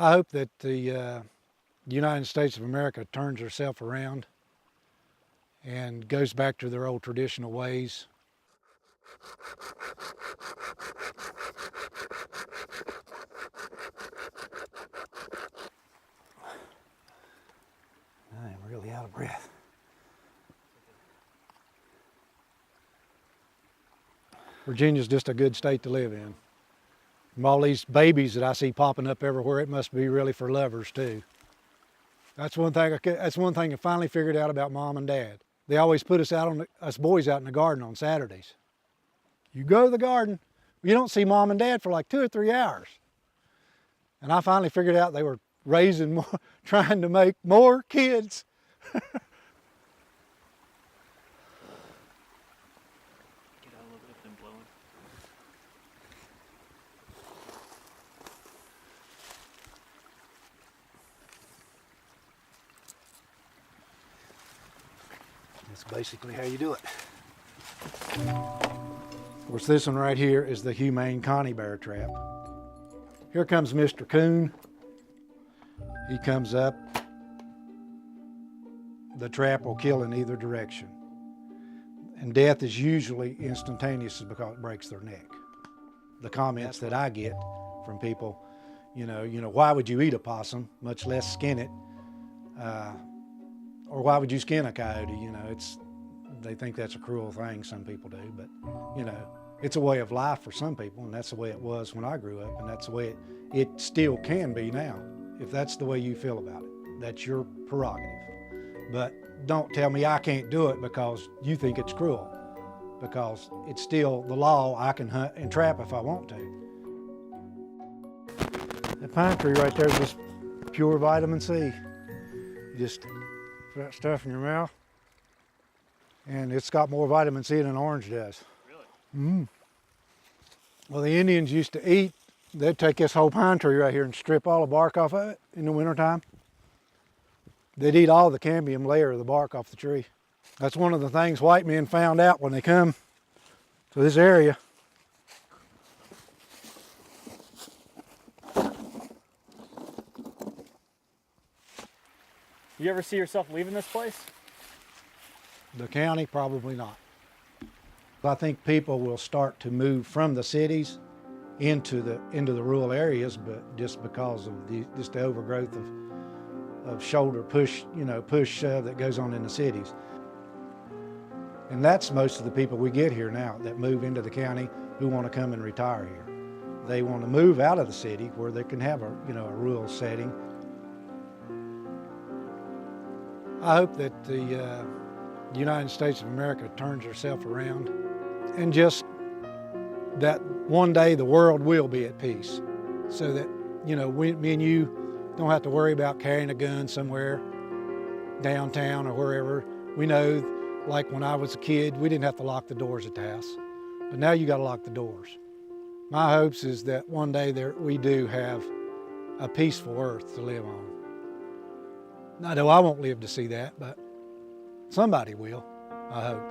I hope that the United States of America turns herself around and goes back to their old traditional ways. I am really out of breath. Virginia's just a good state to live in. From all these babies that I see popping up everywhere, it must be really for lovers too. That's one thing I finally figured out about Mom and Dad. They always put us boys out in the garden on Saturdays. You go to the garden, you don't see Mom and Dad for like 2 or 3 hours. And I finally figured out they were raising more, trying to make more kids. Get out a little bit of them blowing. That's basically how you do it. Of course, this one right here is the humane Connie bear trap. Here comes Mr. Coon. He comes up. The trap will kill in either direction. And death is usually instantaneous because it breaks their neck. The comments that I get from people, you know, why would you eat a possum, much less skin it? Or why would you skin a coyote? You know, they think that's a cruel thing, some people do, but you know, it's a way of life for some people, and that's the way it was when I grew up, and that's the way it still can be now. If that's the way you feel about it, that's your prerogative. But don't tell me I can't do it because you think it's cruel, because it's still the law. I can hunt and trap if I want to. That pine tree right there is just pure vitamin C. You just put that stuff in your mouth, and it's got more vitamin C than an orange does. Really? Well, the Indians used to eat, they'd take this whole pine tree right here and strip all the bark off of it in the wintertime. They'd eat all the cambium layer of the bark off the tree. That's one of the things white men found out when they come to this area. You ever see yourself leaving this place? The county, probably not. I think people will start to move from the cities into the rural areas, but just because of the overgrowth of shoulder push that goes on in the cities. And that's most of the people we get here now that move into the county who want to come and retire here. They want to move out of the city where they can have a rural setting. I hope that the United States of America turns herself around, and just that one day the world will be at peace, so that me and you don't have to worry about carrying a gun somewhere downtown or wherever. We know, like when I was a kid, we didn't have to lock the doors at the house, but now you got to lock the doors. My hopes is that one day we do have a peaceful earth to live on. I know I won't live to see that, but somebody will, I hope.